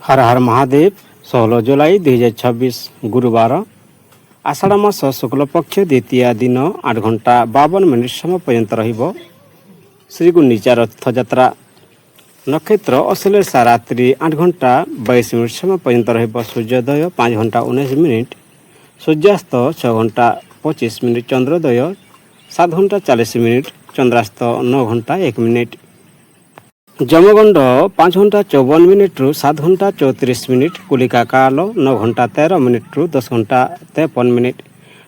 हर हर महादेव 16 जुलाई 2026 गुरुवार आषाढ़ मास शुक्ल पक्ष द्वितीय दिन 8 घंटा 52 मिनिट समय पर्यंत रहिबो श्री गुंडीचा रथयात्रा। नक्षत्र अश्लेषा रात्रि 8 घंटा 22 मिनिट समय पर्यंत रहिबो। सूर्योदय 5 घंटा 19 मिनिट, सूर्यास्त 6 घंटा 25 मिनिट, चंद्रोदय 7 घंटा 40 मिनिट, चंद्रास्त 9 घंटा 1 मिनिट। जमगंड 5 घंटा 54 मिनिट रु 7 घंटा 34 मिनिट, कुलिका काल 9 घंटा 13 मिनिट रु 10 घंटा 53 मिनिट,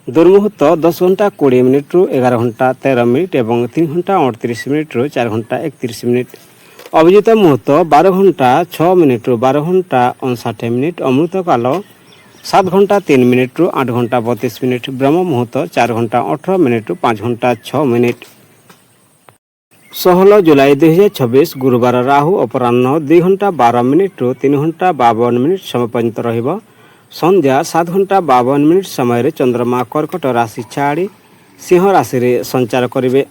दुर्मुहूर्त 10 घंटा 20 मिनिट रु 11 घंटा 13 मिनिट एवं 3 घंटा 38 मिनिट रु 4 घंटा 31 मिनिट। अभिजित मुहूर्त 12 घंटा 6 मिनिट रु 12 घंटा 59 मिनिट, अमृत काल 7 घंटा 3 मिनिट रु 8 घंटा 32 मिनिट, ब्रह्म मुहूर्त 4 घंटा 18 मिनिट रु 5 घंटा 6 मिनिट। 16 जुलाई 2026 गुरुवार राहु अपराह्न 2 घंटा 12 मिनिट रु 3 घंटा 52 मिनिट समय पर्यंत रहिबो। संध्या 7 घंटा 52 मिनिट समय चंद्रमा कर्कट राशि छाड़ी सिंह राशि रे संचार करिवे।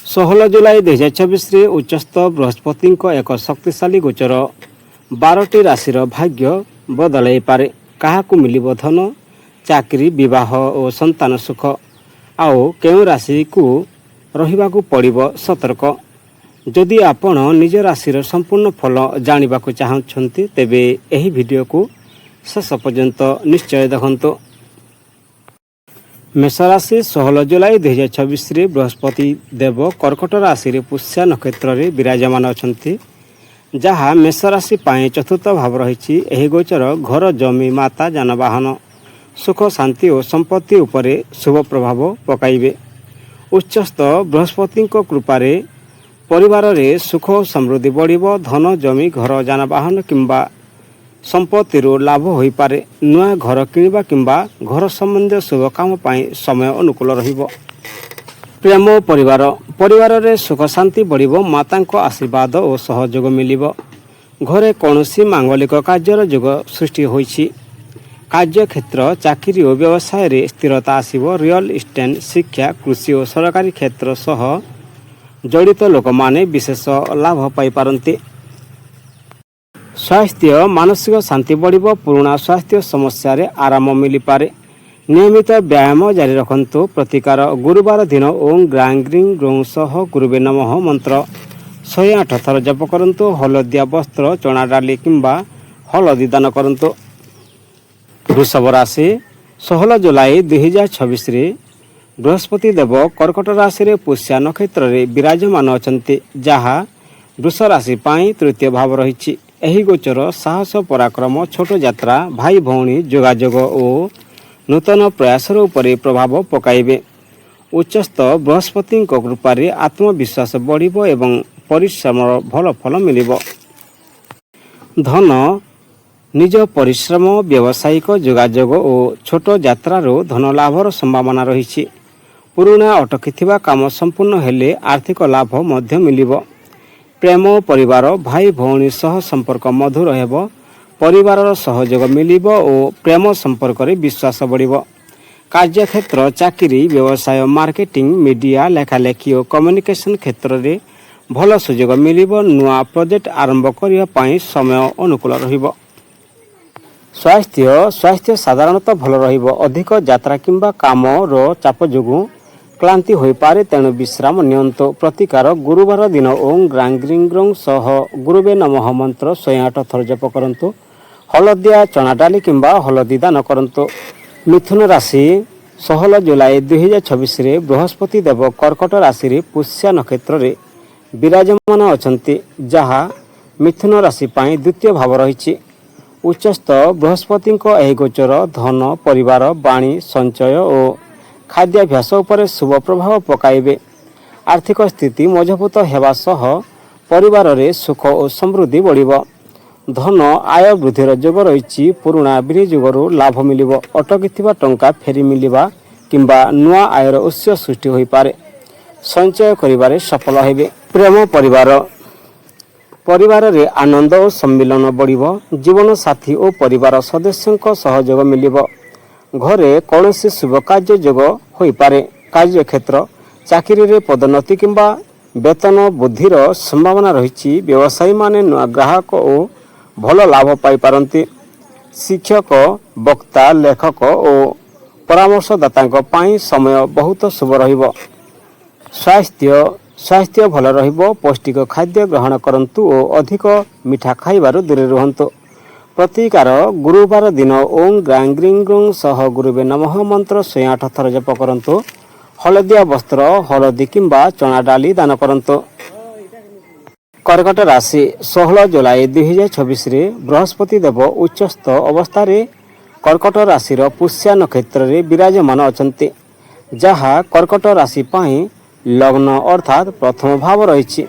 16 जुलाई 2026 रे उच्चस्थ बृहस्पति एक शक्तिशाली गोचर 12टी राशि भाग्य बदलाई पारे। काहाकू मिलिबो धन, चाकरी, विवाह और संतान सुख। आउ केउ राशि को रहिबाकू पड़िबो सतर्क। जदि आपण निज राशि संपूर्ण फल जानिबाकू चाहछंती तेबे एही वीडियो को शेष पर्यंत निश्चय देखंतु। मेष राशि 16 जुलाई 2026 रे बृहस्पति देव कर्कट राशि रे पुष्या नक्षत्र रे विराजमान अछंती, जहा मेष राशि पाए चतुर्थ भाव रहिछि। एही गोचर घर, जमी, माता, जानवाहन, सुख, शांति और संपत्ति उपरे शुभ प्रभाव पकाइबे। उच्चस्थ बृहस्पति कृपारे परिवार रे सुख और समृद्धि बढ़िबो। धन, जमी, घर, जानवाहन किंबा संपत्ति लाभ होई पारे। नुआ घर किनिबा किंबा घर संबंधी शुभ काम पाई समय अनुकूल रहिबो। प्रेम और परिवार रे सुख शांति बढ़िबो। मातांको आशीर्वाद और सहयोग मिलिबो। घरे कौनसी मांगलिक कार्यर जोग सृष्टि होइछि। कार्य क्षेत्र, चाकरी और व्यवसाय रे स्थिरता आसिबो। रियल इस्टेट, शिक्षा, कृषि और सरकारी क्षेत्र सह जड़ित लोक माने विशेष लाभ पाई पारंती। स्वास्थ्य, मानसिक शांति बढ़िबो। पुराना स्वास्थ्य समस्या रे आराम मिली पारे। नियमित व्यायाम जारी रखंतु। प्रतिकार गुरुवार दिन ओम ग्रां ग्रीं ग्रौं सह गुरुवे नमः मंत्र 108 थर जप करंतु। हलदिया वस्त्र, चना डाली किंबा हलदी दान करंतु। वृषभ राशि 16 जुलाई 2026 रे बृहस्पति देव कर्कट राशि रे पुष्या नक्षत्र रे विराजमान अछंती, जहा वृष राशि पाई तृतीय भाव रहिछि। एही गोचर साहस, पराक्रम, छोट यात्रा, भाई भौणी, जोगाजोग और नूतन प्रयास उपरे प्रभाव पकाइबे। उच्चस्थ बृहस्पति कृपारे आत्मविश्वास बढ़िबो एवं परिश्रम भल फल मिलिबो। धन, निज परिश्रम, व्यावसायिक जोगाजोग और छोट यात्रारो धन लाभर संभावना रही। पुराना अटकी काम संपूर्ण हेले आर्थिक लाभ मध्य मिलिबो। प्रेम परिवार, भाई भौणी सह संपर्क मधुर हेबो। परिवार सहयोग मिलिबो और प्रेम संपर्क रे विश्वास बढ़िबो। कार्यक्षेत्र, चाकरी, व्यवसाय, मार्केटिंग, मीडिया, लेखालेखी और कम्युनिकेशन क्षेत्र रे भल सुयोग मिलिबो। नुआ प्रोजेक्ट आरंभ करिया पाई समय अनुकूल रहिबो। स्वास्थ्य साधारणतः भल रहिबो। अधिक यात्रा किंबा काम रो चाप जोगु क्लांति होई पारे, तेणु विश्राम नियंतो। प्रतिकार गुरुवार दिन ओम ग्रां ग्रीं ग्रौं सह गुरुवे नमः मंत्र 108 थर जप करंतु। हलदिया चना डाली किंबा हलदी दान करंतु। मिथुन राशि 16 जुलाई 2026 रे बृहस्पति देव कर्कट राशि रे पुष्या नक्षत्र रे विराजमान अछंती, जहा मिथुन राशि पाई द्वितीय भाव रहिछि। उच्चस्थ बृहस्पति एही गोचर धन, परिवार, वाणी, संचय और खाद्याभ्यास उपरे शुभ प्रभाव पकाइबे। आर्थिक स्थिति मजबूत हेबा सह परिवार रे सुख और समृद्धि बढ़िबो। धन, आय वृद्धिर जोग रहिछि। पुराना विनियोगरू लाभ मिलिबो। अटकीथिबा टंका फेरी मिलिबा किंबा नुआ आयर उत्स सृष्टि होई पारे। संचय करिबारे सफल हेबे। प्रेम परिवार रे आनंद और सम्मिलन बढ़िबो। जीवन साथी और परिवार सदस्यों सहयोग मिलिबो। घरे कौनसी शुभ कार्य जोग होई पारे। कार्य क्षेत्र, चाकरी रे पदोन्नति किंबा वेतन वृद्धिर संभावना रही। व्यवसायी माने नुआ ग्राहक और ଭଲ ଲାଭ ପାଇପାରନ୍ତି। ଶିକ୍ଷକ, ବକ୍ତା, ଲେଖକ ଓ ପରାମର୍ଶଦାତାଙ୍କ ପାଇଁ ସମୟ ବହୁତ ଶୁଭ ରହିବ। ସ୍ୱାସ୍ଥ୍ୟ ଭଲ ରହିବ। ପୌଷ୍ଟିକ ଖାଦ୍ୟ ଗ୍ରହଣ କରନ୍ତୁ ଓ ଅଧିକ ମିଠା ଖାଇବାରୁ ଦୂରେ ରୁହନ୍ତୁ। ପ୍ରତିକାର ଗୁରୁବାର ଦିନ ଓಂ ଗ୍ରାଂ ଗ୍ରିଂ ଗ୍ରୁଂ ସହ ଗୁରୁବେ ନମଃ ମନ୍ତ୍ର 108 ଥର ଜପ କରନ୍ତୁ। ହଳଦିଆ ବସ୍ତ୍ର, ହଳଦୀ କିମ୍ବା ଚଣା ଡାଲି ଦାନ କରନ୍ତୁ। କର୍କଟ ରାଶି 16 ଜୁଲାଇ 2026ରେ ବୃହସ୍ପତି ଦେବ ଉଚ୍ଚସ୍ଥ ଅବସ୍ଥାରେ କର୍କଟ ରାଶିର ପୁଷ୍ୟା ନକ୍ଷତ୍ରରେ ବିରାଜମାନ ଅଛନ୍ତି, ଯାହା କର୍କଟ ରାଶି ପାଇଁ ଲଗ୍ନ ଅର୍ଥାତ୍ ପ୍ରଥମ ଭାବ ରହିଛି।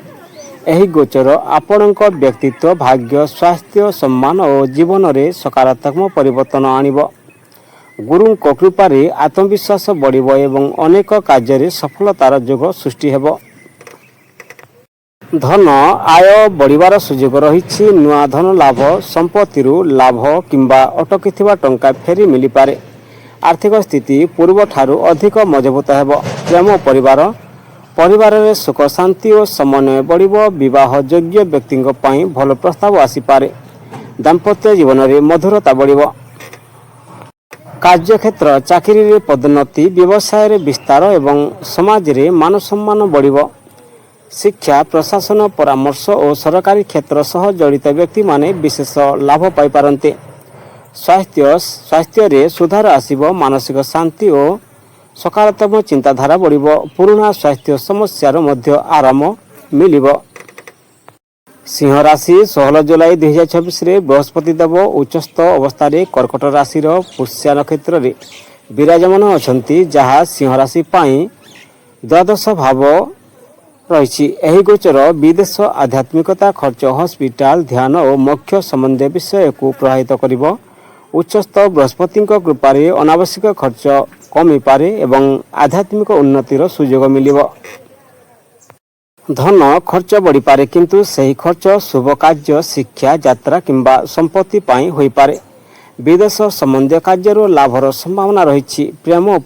ଏହି ଗୋଚର ଆପଣଙ୍କ ବ୍ୟକ୍ତିତ୍ୱ, ଭାଗ୍ୟ, ସ୍ୱାସ୍ଥ୍ୟ, ସମ୍ମାନ ଓ ଜୀବନରେ ସକାରାତ୍ମକ ପରିବର୍ତ୍ତନ ଆଣିବ। ଗୁରୁଙ୍କ କୃପାରେ ଆତ୍ମବିଶ୍ୱାସ ବଢ଼ିବ ଏବଂ ଅନେକ କାର୍ଯ୍ୟରେ ସଫଳତାର ଯୋଗ ସୃଷ୍ଟି ହେବ। ଧନ ଆୟ ବଢ଼ିବାର ସୁଯୋଗ ରହିଛି। ନୂଆ ଧନ ଲାଭ, ସମ୍ପତ୍ତିରୁ ଲାଭ କିମ୍ବା ଅଟକିଥିବା ଟଙ୍କା ଫେରି ମିଳିପାରେ। ଆର୍ଥିକ ସ୍ଥିତି ପୂର୍ବଠାରୁ ଅଧିକ ମଜବୁତ ହେବ। ପ୍ରେମ ପରିବାରରେ ସୁଖ, ଶାନ୍ତି ଓ ସମନ୍ୱୟ ବଢ଼ିବ। ବିବାହ ଯୋଗ୍ୟ ବ୍ୟକ୍ତିଙ୍କ ପାଇଁ ଭଲ ପ୍ରସ୍ତାବ ଆସିପାରେ। ଦାମ୍ପତ୍ୟ ଜୀବନରେ ମଧୁରତା ବଢ଼ିବ। କାର୍ଯ୍ୟକ୍ଷେତ୍ର, ଚାକିରିରେ ପଦୋନ୍ନତି, ବ୍ୟବସାୟରେ ବିସ୍ତାର ଏବଂ ସମାଜରେ ମାନସମ୍ମାନ ବଢ଼ିବ। ଶିକ୍ଷା, ପ୍ରଶାସନ, ପରାମର୍ଶ ଓ ସରକାରୀ କ୍ଷେତ୍ର ସହ ଜଡ଼ିତ ବ୍ୟକ୍ତିମାନେ ବିଶେଷ ଲାଭ ପାଇପାରନ୍ତି। ସ୍ୱାସ୍ଥ୍ୟରେ ସୁଧାର ଆସିବ। ମାନସିକ ଶାନ୍ତି ଓ ସକାରାତ୍ମକ ଚିନ୍ତାଧାରା ବଢ଼ିବ। ପୁରୁଣା ସ୍ୱାସ୍ଥ୍ୟ ସମସ୍ୟାର ମଧ୍ୟ ଆରାମ ମିଳିବ। ସିଂହ ରାଶି 16 ଜୁଲାଇ 2026ରେ ବୃହସ୍ପତି ଦେବ ଉଚ୍ଚସ୍ଥ ଅବସ୍ଥାରେ କର୍କଟ ରାଶିର ପୁଷ୍ୟା ନକ୍ଷତ୍ରରେ ବିରାଜମାନ ଅଛନ୍ତି, ଯାହା ସିଂହ ରାଶି ପାଇଁ ଦ୍ୱାଦଶ ଭାବ ରହିଛି। ଏହି ଗୋଚର ବିଦେଶ, ଆଧ୍ୟାତ୍ମିକତା, ଖର୍ଚ୍ଚ, ହସ୍ପିଟାଲ, ଧ୍ୟାନ ଓ ମୋକ୍ଷ ସମ୍ବନ୍ଧୀୟ ବିଷୟକୁ ପ୍ରଭାବିତ କରିବ। ଉଚ୍ଚସ୍ଥ ବୃହସ୍ପତିଙ୍କ କୃପାରେ ଅନାବଶ୍ୟକ ଖର୍ଚ୍ଚ କମିପାରେ ଏବଂ ଆଧ୍ୟାତ୍ମିକ ଉନ୍ନତିର ସୁଯୋଗ ମିଳିବ। ଧନ ଖର୍ଚ୍ଚ ବଢ଼ିପାରେ, କିନ୍ତୁ ସେହି ଖର୍ଚ୍ଚ ଶୁଭ କାର୍ଯ୍ୟ, ଶିକ୍ଷା, ଯାତ୍ରା କିମ୍ବା ସମ୍ପତ୍ତି ପାଇଁ ହୋଇପାରେ। ବିଦେଶ ସମ୍ବନ୍ଧୀୟ କାର୍ଯ୍ୟରୁ ଲାଭର ସମ୍ଭାବନା ରହିଛି। ପ୍ରେମ ଓ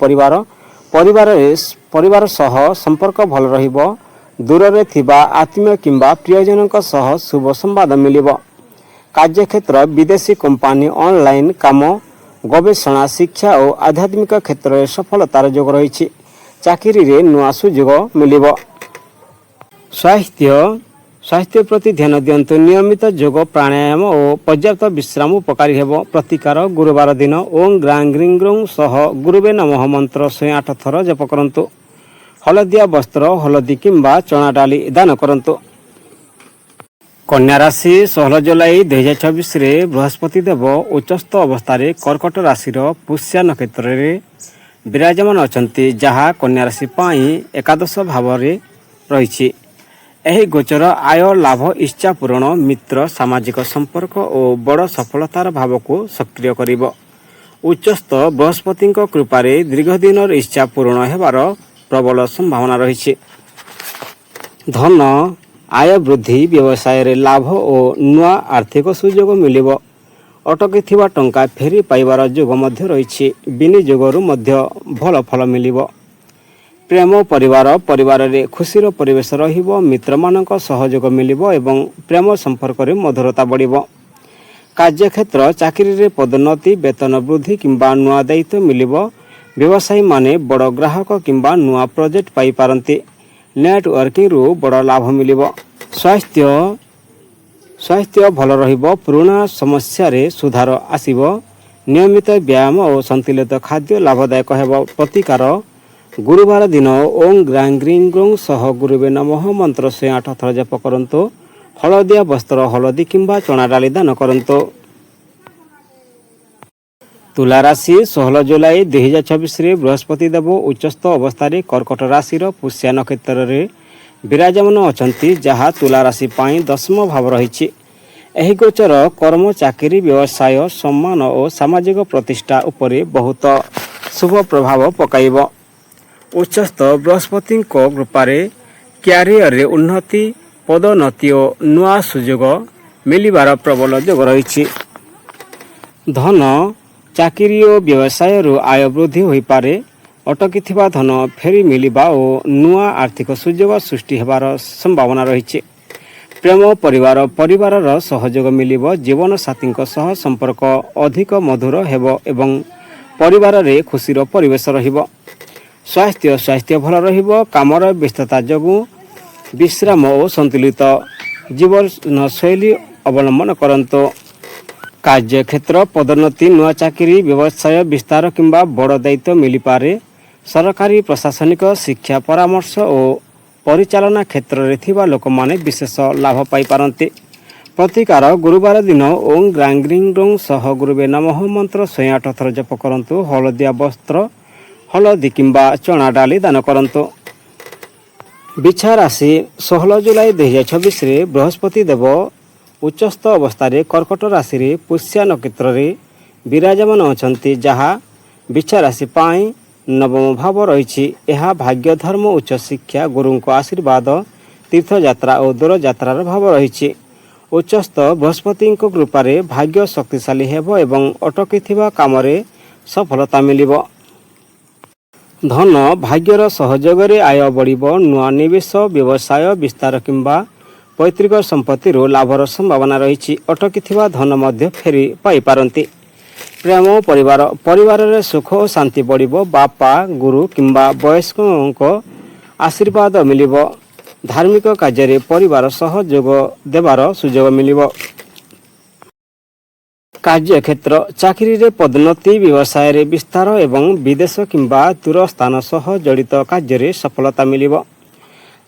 ପରିବାର ସହ ସମ୍ପର୍କ ଭଲ ରହିବ। ଦୂରରେ ଥିବା ଆତ୍ମୀୟ କିମ୍ବା ପ୍ରିୟଜନଙ୍କ ସହ ଶୁଭ ସମ୍ବାଦ ମିଳିବ। କାର୍ଯ୍ୟକ୍ଷେତ୍ର, ବିଦେଶୀ କମ୍ପାନୀ, ଅନଲାଇନ୍ କାମ, ଗବେଷଣା, ଶିକ୍ଷା ଓ ଆଧ୍ୟାତ୍ମିକ କ୍ଷେତ୍ରରେ ସଫଳତାର ଯୋଗ ରହିଛି। ଚାକିରିରେ ନୂଆ ସୁଯୋଗ ମିଳିବ। ସ୍ୱାସ୍ଥ୍ୟ ପ୍ରତି ଧ୍ୟାନ ଦିଅନ୍ତୁ। ନିୟମିତ ଯୋଗ, ପ୍ରାଣାୟାମ ଓ ପର୍ଯ୍ୟାପ୍ତ ବିଶ୍ରାମ ଉପକାରୀ ହେବ। ପ୍ରତିକାର ଗୁରୁବାର ଦିନ ଓଂ ଗ୍ରାଂ ଗ୍ରିଂ ଗ୍ରୁଂ ସହ ଗୁରୁବେ ନମଃ ମନ୍ତ୍ର 108 ଥର ଜପ କରନ୍ତୁ। ହଳଦିଆ ବସ୍ତ୍ର, ହଳଦୀ କିମ୍ବା ଚଣା ଡାଲି ଦାନ କରନ୍ତୁ। କନ୍ୟା ରାଶି 16 ଜୁଲାଇ 2026ରେ ବୃହସ୍ପତି ଦେବ ଉଚ୍ଚସ୍ଥ ଅବସ୍ଥାରେ କର୍କଟ ରାଶିର ପୁଷ୍ୟା ନକ୍ଷତ୍ରରେ ବିରାଜମାନ ଅଛନ୍ତି, ଯାହା କନ୍ୟା ରାଶି ପାଇଁ ଏକାଦଶ ଭାବରେ ରହିଛି। ଏହି ଗୋଚର ଆୟ, ଲାଭ, ଇଚ୍ଛା ପୂରଣ, ମିତ୍ର, ସାମାଜିକ ସମ୍ପର୍କ ଓ ବଡ଼ ସଫଳତାର ଭାବକୁ ସକ୍ରିୟ କରିବ। ଉଚ୍ଚସ୍ଥ ବୃହସ୍ପତିଙ୍କ କୃପାରେ ଦୀର୍ଘଦିନର ଇଚ୍ଛା ପୂରଣ ହେବାର ପ୍ରବଳ ସମ୍ଭାବନା ରହିଛି। ଧନ ଆୟ ବୃଦ୍ଧି, ବ୍ୟବସାୟରେ ଲାଭ ଓ ନୂଆ ଆର୍ଥିକ ସୁଯୋଗ ମିଳିବ। ଅଟକିଥିବା ଟଙ୍କା ଫେରି ପାଇବାର ଯୋଗ ମଧ୍ୟ ରହିଛି। ବିନିଯୋଗରୁ ମଧ୍ୟ ଭଲ ଫଳ ମିଳିବ। ପ୍ରେମ ପରିବାରରେ ଖୁସିର ପରିବେଶ ରହିବ। ମିତ୍ରମାନଙ୍କ ସହଯୋଗ ମିଳିବ ଏବଂ ପ୍ରେମ ସମ୍ପର୍କରେ ମଧୁରତା ବଢ଼ିବ। କାର୍ଯ୍ୟକ୍ଷେତ୍ର, ଚାକିରିରେ ପଦୋନ୍ନତି, ବେତନ ବୃଦ୍ଧି କିମ୍ବା ନୂଆ ଦାୟିତ୍ୱ ମିଳିବ। ବ୍ୟବସାୟୀମାନେ ବଡ଼ ଗ୍ରାହକ କିମ୍ବା ନୂଆ ପ୍ରୋଜେକ୍ଟ ପାଇପାରନ୍ତି। ନେଟୱାର୍କିଂରୁ ବଡ଼ ଲାଭ ମିଳିବ। ସ୍ୱାସ୍ଥ୍ୟ ଭଲ ରହିବ। ପୁରୁଣା ସମସ୍ୟାରେ ସୁଧାର ଆସିବ। ନିୟମିତ ବ୍ୟାୟାମ ଓ ସନ୍ତୁଳିତ ଖାଦ୍ୟ ଲାଭଦାୟକ ହେବ। ପ୍ରତିକାର ଗୁରୁବାର ଦିନ ଓଂ ଗ୍ରାଂ ଗ୍ରିଂ ଗ୍ରୁଂ ସହ ଗୁରୁବେ ନମଃ ମନ୍ତ୍ର 108 ଥର ଜପ କରନ୍ତୁ। ହଳଦିଆ ବସ୍ତ୍ର, ହଳଦୀ କିମ୍ବା ଚଣା ଡାଲି ଦାନ କରନ୍ତୁ। ତୁଲା ରାଶି 16 ଜୁଲାଇ 2026ରେ ବୃହସ୍ପତି ଦେବ ଉଚ୍ଚସ୍ଥ ଅବସ୍ଥାରେ କର୍କଟ ରାଶିର ପୁଷ୍ୟା ନକ୍ଷତ୍ରରେ ବିରାଜମାନ ଅଛନ୍ତି, ଯାହା ତୁଲା ରାଶି ପାଇଁ ଦଶମ ଭାବ ରହିଛି। ଏହି ଗୋଚର କର୍ମ, ଚାକିରି, ବ୍ୟବସାୟ, ସମ୍ମାନ ଓ ସାମାଜିକ ପ୍ରତିଷ୍ଠା ଉପରେ ବହୁତ ଶୁଭ ପ୍ରଭାବ ପକାଇବ। ଉଚ୍ଚସ୍ଥ ବୃହସ୍ପତିଙ୍କ କୃପାରେ କ୍ୟାରିୟରରେ ଉନ୍ନତି, ପଦୋନ୍ନତି ଓ ନୂଆ ସୁଯୋଗ ମିଳିବାର ପ୍ରବଳ ଯୋଗ ରହିଛି। ଧନ, ଚାକିରି ଓ ବ୍ୟବସାୟରୁ ଆୟ ବୃଦ୍ଧି ହୋଇପାରେ। ଅଟକିଥିବା ଧନ ଫେରି ମିଳିବା ଓ ନୂଆ ଆର୍ଥିକ ସୁଯୋଗ ସୃଷ୍ଟି ହେବାର ସମ୍ଭାବନା ରହିଛି। ପ୍ରେମ ପରିବାରର ସହଯୋଗ ମିଳିବ, ଜୀବନସାଥୀଙ୍କ ସହ ସମ୍ପର୍କ ଅଧିକ ମଧୁର ହେବ ଏବଂ ପରିବାରରେ ଖୁସିର ପରିବେଶ ରହିବ। ସ୍ୱାସ୍ଥ୍ୟ ଭଲ ରହିବ। କାମର ବ୍ୟସ୍ତତା ଯୋଗୁଁ ବିଶ୍ରାମ ଓ ସନ୍ତୁଳିତ ଜୀବନଶୈଳୀ ଅବଲମ୍ବନ କରନ୍ତୁ। କାର୍ଯ୍ୟକ୍ଷେତ୍ର ପଦୋନ୍ନତି, ନୂଆ ଚାକିରି, ବ୍ୟବସାୟ ବିସ୍ତାର କିମ୍ବା ବଡ଼ ଦାୟିତ୍ୱ ମିଳିପାରେ। ସରକାରୀ ପ୍ରଶାସନିକ, ଶିକ୍ଷା, ପରାମର୍ଶ ଓ ପରିଚାଳନା କ୍ଷେତ୍ରରେ ଥିବା ଲୋକମାନେ ବିଶେଷ ଲାଭ ପାଇପାରନ୍ତି। ପ୍ରତିକାର ଗୁରୁବାର ଦିନ ଓଁ ଗ୍ରାଂ ଗ୍ରିଂ ଗ୍ରୌଂ ସହ ଗୁରୁବେ ନମଃ ମନ୍ତ୍ର 108 ଥର ଜପ କରନ୍ତୁ। ହଳଦିଆ ବସ୍ତ୍ର, ହଳଦୀ କିମ୍ବା ଚଣା ଡାଲି ଦାନ କରନ୍ତୁ। ବିଛା ରାଶି 16 ଜୁଲାଇ 2026ରେ ବୃହସ୍ପତି ଦେବ ଉଚ୍ଚସ୍ଥ ଅବସ୍ଥାରେ କର୍କଟ ରାଶିରେ ପୁଷ୍ୟା ନକ୍ଷତ୍ରରେ ବିରାଜମାନ ଅଛନ୍ତି, ଯାହା ବିଛା ରାଶି ପାଇଁ ନବମ ଭାବ ରହିଛି। ଏହା ଭାଗ୍ୟ, ଧର୍ମ, ଉଚ୍ଚଶିକ୍ଷା, ଗୁରୁଙ୍କ ଆଶୀର୍ବାଦ, ତୀର୍ଥଯାତ୍ରା ଓ ଦୂରଯାତ୍ରାର ଭାବ ରହିଛି। ଉଚ୍ଚସ୍ଥ ବୃହସ୍ପତିଙ୍କ କୃପାରେ ଭାଗ୍ୟ ଶକ୍ତିଶାଳୀ ହେବ ଏବଂ ଅଟକିଥିବା କାମରେ ସଫଳତା ମିଳିବ। ଧନ ଭାଗ୍ୟର ସହଯୋଗରେ ଆୟ ବଢ଼ିବ। ନୂଆ ନିବେଶ, ବ୍ୟବସାୟ ବିସ୍ତାର କିମ୍ବା ପୈତୃକ ସମ୍ପତ୍ତିରୁ ଲାଭର ସମ୍ଭାବନା ରହିଛି। ଅଟକିଥିବା ଧନ ମଧ୍ୟ ଫେରି ପାଇପାରନ୍ତି। ପ୍ରେମ ପରିବାରରେ ସୁଖ ଓ ଶାନ୍ତି ବଢ଼ିବ। ବାପା, ଗୁରୁ କିମ୍ବା ବୟସ୍କଙ୍କ ଆଶୀର୍ବାଦ ମିଳିବ। ଧାର୍ମିକ କାର୍ଯ୍ୟରେ ପରିବାର ସହ ଯୋଗ ଦେବାର ସୁଯୋଗ ମିଳିବ। କାର୍ଯ୍ୟକ୍ଷେତ୍ର, ଚାକିରିରେ ପଦୋନ୍ନତି, ବ୍ୟବସାୟରେ ବିସ୍ତାର ଏବଂ ବିଦେଶ କିମ୍ବା ଦୂର ସ୍ଥାନ ସହ ଜଡ଼ିତ କାର୍ଯ୍ୟରେ ସଫଳତା ମିଳିବ।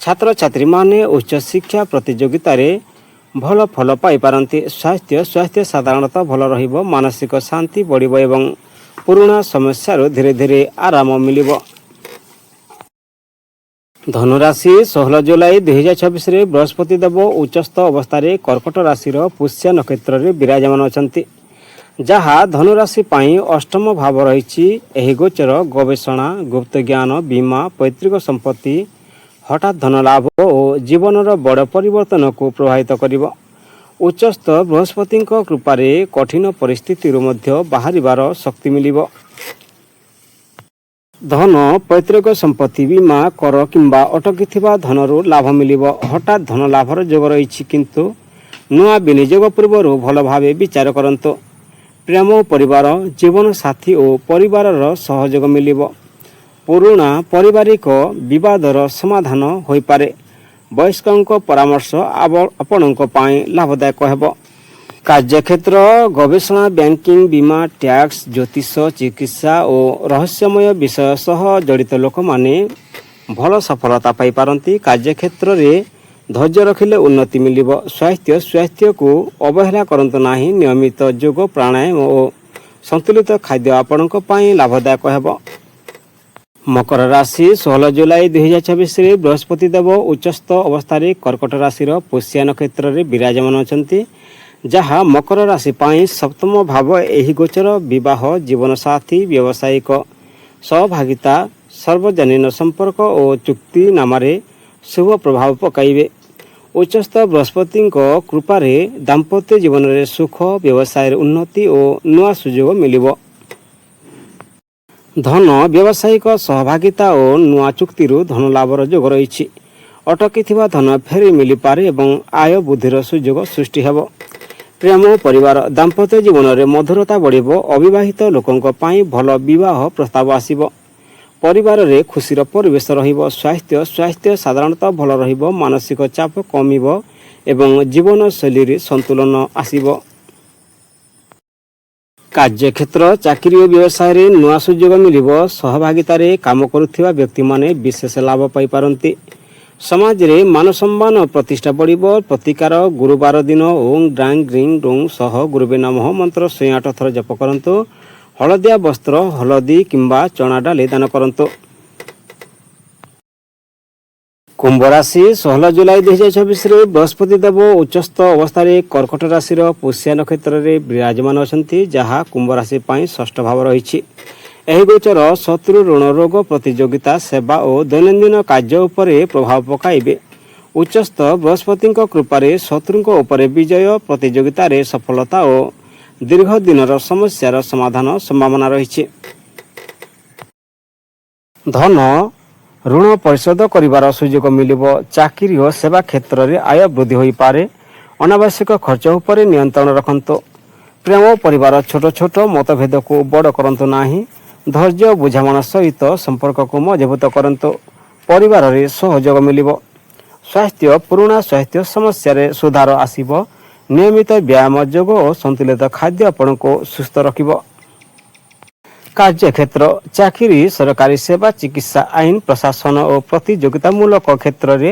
ଛାତ୍ରଛାତ୍ରୀମାନେ ଉଚ୍ଚଶିକ୍ଷା ପ୍ରତିଯୋଗିତାରେ ଭଲ ଫଳ ପାଇପାରନ୍ତି। ସ୍ୱାସ୍ଥ୍ୟ ସାଧାରଣତଃ ଭଲ ରହିବ। ମାନସିକ ଶାନ୍ତି ବଢ଼ିବ ଏବଂ ପୁରୁଣା ସମସ୍ୟାରୁ ଧୀରେ ଧୀରେ ଆରାମ ମିଳିବ। ଧନୁରାଶି 16 ଜୁଲାଇ 2026ରେ ବୃହସ୍ପତି ଦେବ ଉଚ୍ଚସ୍ଥ ଅବସ୍ଥାରେ କର୍କଟ ରାଶିର ପୁଷ୍ୟା ନକ୍ଷତ୍ରରେ ବିରାଜମାନ ଅଛନ୍ତି, ଯାହା ଧନୁରାଶି ପାଇଁ ଅଷ୍ଟମ ଭାବ ରହିଛି। ଏହି ଗୋଚର ଗବେଷଣା, ଗୁପ୍ତ ଜ୍ଞାନ, ବୀମା, ପୈତୃକ ସମ୍ପତ୍ତି, ହଠାତ୍ ଧନ ଲାଭ ଓ ଜୀବନର ବଡ଼ ପରିବର୍ତ୍ତନକୁ ପ୍ରଭାବିତ କରିବ। ଉଚ୍ଚସ୍ଥ ବୃହସ୍ପତିଙ୍କ କୃପାରେ କଠିନ ପରିସ୍ଥିତିରୁ ମଧ୍ୟ ବାହାରିବାର ଶକ୍ତି ମିଳିବ। ଧନ, ପୈତୃକ ସମ୍ପତ୍ତି, ବୀମା, କର କିମ୍ବା ଅଟକିଥିବା ଧନରୁ ଲାଭ ମିଳିବ। ହଠାତ୍ ଧନ ଲାଭର ଯୋଗ ରହିଛି, କିନ୍ତୁ ନୂଆ ବିନିଯୋଗ ପୂର୍ବରୁ ଭଲ ଭାବେ ବିଚାର କରନ୍ତୁ। ପ୍ରେମ ଜୀବନସାଥୀ ଓ ପରିବାରର ସହଯୋଗ ମିଳିବ। ପୁରୁଣା ପାରିବାରିକ ବିବାଦର ସମାଧାନ ହୋଇପାରେ। ବୟସ୍କଙ୍କ ପରାମର୍ଶ ଆପଣଙ୍କ ପାଇଁ ଲାଭଦାୟକ ହେବ। କାର୍ଯ୍ୟକ୍ଷେତ୍ର, ଗବେଷଣା, ବ୍ୟାଙ୍କିଂ, ବୀମା, ଟ୍ୟାକ୍ସ, ଜ୍ୟୋତିଷ, ଚିକିତ୍ସା ଓ ରହସ୍ୟମୟ ବିଷୟ ସହ ଜଡ଼ିତ ଲୋକମାନେ ଭଲ ସଫଳତା ପାଇପାରନ୍ତି। କାର୍ଯ୍ୟକ୍ଷେତ୍ରରେ ଧୈର୍ଯ୍ୟ ରଖିଲେ ଉନ୍ନତି ମିଳିବ। ସ୍ୱାସ୍ଥ୍ୟକୁ ଅବହେଳା କରନ୍ତୁ ନାହିଁ। ନିୟମିତ ଯୋଗ, ପ୍ରାଣାୟାମ ଓ ସନ୍ତୁଳିତ ଖାଦ୍ୟ ଆପଣଙ୍କ ପାଇଁ ଲାଭଦାୟକ ହେବ। ମକର ରାଶି 16 ଜୁଲାଇ 2026ରେ ବୃହସ୍ପତି ଦେବ ଉଚ୍ଚସ୍ଥ ଅବସ୍ଥାରେ କର୍କଟ ରାଶିର ପୁଷ୍ୟା ନକ୍ଷତ୍ରରେ ବିରାଜମାନ ଅଛନ୍ତି, ଯାହା ମକର ରାଶି ପାଇଁ ସପ୍ତମ ଭାବ। ଏହି ଗୋଚର ବିବାହ, ଜୀବନସାଥୀ, ବ୍ୟବସାୟିକ ସହଭାଗିତା, ସାର୍ବଜନୀନ ସମ୍ପର୍କ ଓ ଚୁକ୍ତିନାମାରେ ଶୁଭ ପ୍ରଭାବ ପକାଇବେ। ଉଚ୍ଚସ୍ଥ ବୃହସ୍ପତିଙ୍କ କୃପାରେ ଦାମ୍ପତ୍ୟ ଜୀବନରେ ସୁଖ, ବ୍ୟବସାୟରେ ଉନ୍ନତି ଓ ନୂଆ ସୁଯୋଗ ମିଳିବ। ଧନ, ବ୍ୟବସାୟିକ ସହଭାଗିତା ଓ ନୂଆ ଚୁକ୍ତିରୁ ଧନ ଲାଭର ଯୋଗ ରହିଛି। ଅଟକିଥିବା ଧନ ଫେରି ମିଳିପାରେ ଏବଂ ଆୟ ବୃଦ୍ଧିର ସୁଯୋଗ ସୃଷ୍ଟି ହେବ। ପ୍ରେମ ଦାମ୍ପତ୍ୟ ଜୀବନରେ ମଧୁରତା ବଢ଼ିବ। ଅବିବାହିତ ଲୋକଙ୍କ ପାଇଁ ଭଲ ବିବାହ ପ୍ରସ୍ତାବ ଆସିବ। ପରିବାରରେ ଖୁସିର ପରିବେଶ ରହିବ। ସ୍ୱାସ୍ଥ୍ୟ ସାଧାରଣତଃ ଭଲ ରହିବ। ମାନସିକ ଚାପ କମିବ ଏବଂ ଜୀବନଶୈଳୀରେ ସନ୍ତୁଳନ ଆସିବ। କାର୍ଯ୍ୟକ୍ଷେତ୍ର, ଚାକିରି ଓ ବ୍ୟବସାୟରେ ନୂଆ ସୁଯୋଗ ମିଳିବ। ସହଭାଗିତାରେ କାମ କରୁଥିବା ବ୍ୟକ୍ତିମାନେ ବିଶେଷ ଲାଭ ପାଇପାରନ୍ତି। ସମାଜରେ ମାନସମ୍ମାନ ପ୍ରତିଷ୍ଠା ବଢ଼ିବ। ପ୍ରତିକାର ଗୁରୁବାର ଦିନ ଓଁ ଗ୍ରାଂ ଗ୍ରିଂ ଗ୍ରୌଂ ସହ ଗୁରୁବେ ନମଃ ମନ୍ତ୍ର 108 ଥର ଜପ କରନ୍ତୁ। ହଳଦିଆ ବସ୍ତ୍ର, ହଳଦୀ କିମ୍ବା ଚଣା ଡାଲି ଦାନ କରନ୍ତୁ। କୁମ୍ଭ ରାଶି 16 ଜୁଲାଇ 2026ରେ ବୃହସ୍ପତି ଦେବ ଉଚ୍ଚସ୍ଥ ଅବସ୍ଥାରେ କର୍କଟ ରାଶିର ପୁଷ୍ୟା ନକ୍ଷତ୍ରରେ ବିରାଜମାନ ଅଛନ୍ତି, ଯାହା କୁମ୍ଭ ରାଶି ପାଇଁ ଷଷ୍ଠ ଭାବ ରହିଛି। ଏହି ଗୋଚର ଶତ୍ରୁ, ଋଣ, ରୋଗ, ପ୍ରତିଯୋଗିତା, ସେବା ଓ ଦୈନନ୍ଦିନ କାର୍ଯ୍ୟ ଉପରେ ପ୍ରଭାବ ପକାଇବେ। ଉଚ୍ଚସ୍ଥ ବୃହସ୍ପତିଙ୍କ କୃପାରେ ଶତ୍ରୁଙ୍କ ଉପରେ ବିଜୟ, ପ୍ରତିଯୋଗିତାରେ ସଫଳତା ଓ ଦୀର୍ଘ ଦିନର ସମସ୍ୟାର ସମାଧାନ ସମ୍ଭାବନା ରହିଛି। ଧନ, ଋଣ ପରିଶୋଧ କରିବାର ସୁଯୋଗ ମିଳିବ। ଚାକିରି ଓ ସେବା କ୍ଷେତ୍ରରେ ଆୟ ବୃଦ୍ଧି ହୋଇପାରେ। ଅନାବଶ୍ୟକ ଖର୍ଚ୍ଚ ଉପରେ ନିୟନ୍ତ୍ରଣ ରଖନ୍ତୁ। ପ୍ରେମ ପରିବାର ଛୋଟ ଛୋଟ ମତଭେଦକୁ ବଡ଼ କରନ୍ତୁ ନାହିଁ। ଧୈର୍ଯ୍ୟ ବୁଝାମଣା ସହିତ ସମ୍ପର୍କକୁ ମଜବୁତ କରନ୍ତୁ। ପରିବାରରେ ସହଯୋଗ ମିଳିବ। ସ୍ୱାସ୍ଥ୍ୟ ପୁରୁଣା ସ୍ୱାସ୍ଥ୍ୟ ସମସ୍ୟାରେ ସୁଧାର ଆସିବ। ନିୟମିତ ବ୍ୟାୟାମ ଯୋଗ ଓ ସନ୍ତୁଳିତ ଖାଦ୍ୟ ଆପଣଙ୍କୁ ସୁସ୍ଥ ରଖିବ। କାର୍ଯ୍ୟକ୍ଷେତ୍ର ଚାକିରି ସରକାରୀ ସେବା ଚିକିତ୍ସା ଆଇନ ପ୍ରଶାସନ ଓ ପ୍ରତିଯୋଗିତାମୂଳକ କ୍ଷେତ୍ରରେ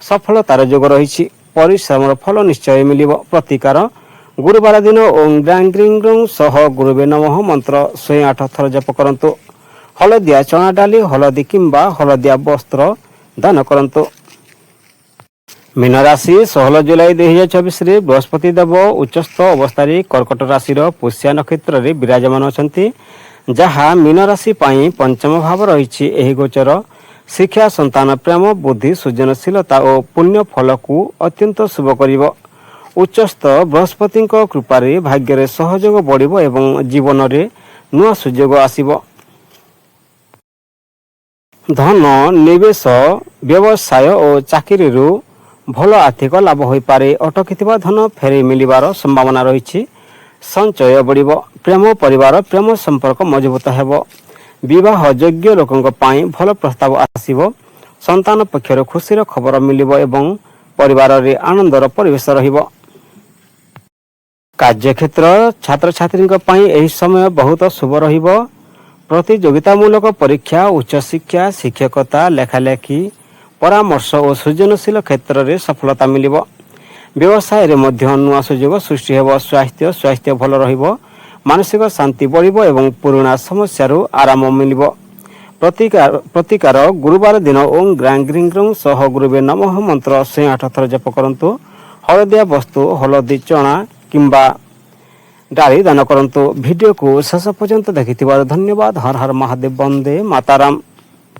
ସଫଳତାର ଯୋଗ ରହିଛି। ପରିଶ୍ରମର ଫଳ ନିଶ୍ଚୟ ମିଳିବ। ପ୍ରତିକାର ଗୁରୁବାର ଦିନ ଓಂ ଗ୍ରାଂ ଗ୍ରିଂ ଗ୍ରଂ ସହ ଗୁରୁବେ ନମଃ ମନ୍ତ୍ର 108 ଥର ଜପ କରନ୍ତୁ। ହଳଦିଆ ଚଣା ଡାଲି ହଳଦୀ କିମ୍ବା ହଳଦିଆ ବସ୍ତ୍ର ଦାନ କରନ୍ତୁ। ମୀନ ରାଶି 16 ଜୁଲାଇ 2024ରେ ବୃହସ୍ପତି ଦେବ ଉଚ୍ଚସ୍ଥ ଅବସ୍ଥାରେ କର୍କଟ ରାଶିର ପୁଷ୍ୟା ନକ୍ଷତ୍ରରେ ବିରାଜମାନ ଅଛନ୍ତି, ଯାହା ମୀନ ରାଶି ପାଇଁ ପଞ୍ଚମ ଭାବ ରହିଛି। ଏହି ଗୋଚର ଶିକ୍ଷା, ସନ୍ତାନ ପ୍ରେମ, ବୁଦ୍ଧି, ସୃଜନଶୀଳତା ଓ ପୁଣ୍ୟ ଫଳକୁ ଅତ୍ୟନ୍ତ ଶୁଭ କରିବ। ଉଚ୍ଚସ୍ଥ ବୃହସ୍ପତିଙ୍କ କୃପାରେ ଭାଗ୍ୟରେ ସହଯୋଗ ବଢ଼ିବ ଏବଂ ଜୀବନରେ ନୂଆ ସୁଯୋଗ ଆସିବ। ଧନ ନିବେଶ, ବ୍ୟବସାୟ ଓ ଚାକିରିରୁ ଭଲ ଆର୍ଥିକ ଲାଭ ହୋଇପାରେ। ଅଟକିଥିବା ଧନ ଫେରାଇ ମିଳିବାର ସମ୍ଭାବନା ରହିଛି। ସଞ୍ଚୟ ବଢ଼ିବ। ପ୍ରେମ ପରିବାର ପ୍ରେମ ସମ୍ପର୍କ ମଜବୁତ ହେବ। ବିବାହ ଯୋଗ୍ୟ ଲୋକଙ୍କ ପାଇଁ ଭଲ ପ୍ରସ୍ତାବ ଆସିବ। ସନ୍ତାନ ପକ୍ଷରୁ ଖୁସିର ଖବର ମିଳିବ ଏବଂ ପରିବାରରେ ଆନନ୍ଦର ପରିବେଶ ରହିବ। କାର୍ଯ୍ୟକ୍ଷେତ୍ର ଛାତ୍ରଛାତ୍ରୀଙ୍କ ପାଇଁ ଏହି ସମୟ ବହୁତ ଶୁଭ ରହିବ। ପ୍ରତିଯୋଗିତାମୂଳକ ପରୀକ୍ଷା, ଉଚ୍ଚଶିକ୍ଷା, ଶିକ୍ଷକତା, ଲେଖାଲେଖି, ପରାମର୍ଶ ଓ ସୃଜନଶୀଳ କ୍ଷେତ୍ରରେ ସଫଳତା ମିଳିବ। ବ୍ୟବସାୟରେ ମଧ୍ୟ ନୂଆ ସୁଯୋଗ ସୃଷ୍ଟି ହେବ। ସ୍ୱାସ୍ଥ୍ୟ ଭଲ ରହିବ। ମାନସିକ ଶାନ୍ତି ବଢ଼ିବ ଏବଂ ପୁରୁଣା ସମସ୍ୟାରୁ ଆରାମ ମିଳିବ। ପ୍ରତିକାର ଗୁରୁବାର ଦିନ ଓଂ ଗ୍ରାଂ ଗ୍ରିଂ ଗ୍ରଂ ସହ ଗୁରୁବେ ନମଃ ମନ୍ତ୍ର 108 ଥର ଜପ କରନ୍ତୁ। ହଳଦିଆ ବସ୍ତୁ ହଳଦୀ ଚଣା କିମ୍ବା ଡାଲି ଦାନ କରନ୍ତୁ। ଭିଡ଼ିଓକୁ ଶେଷ ପର୍ଯ୍ୟନ୍ତ ଦେଖିଥିବାରୁ ଧନ୍ୟବାଦ। ହର ହର ମହାଦେବ, ବନ୍ଦେ ମାତାରାମ।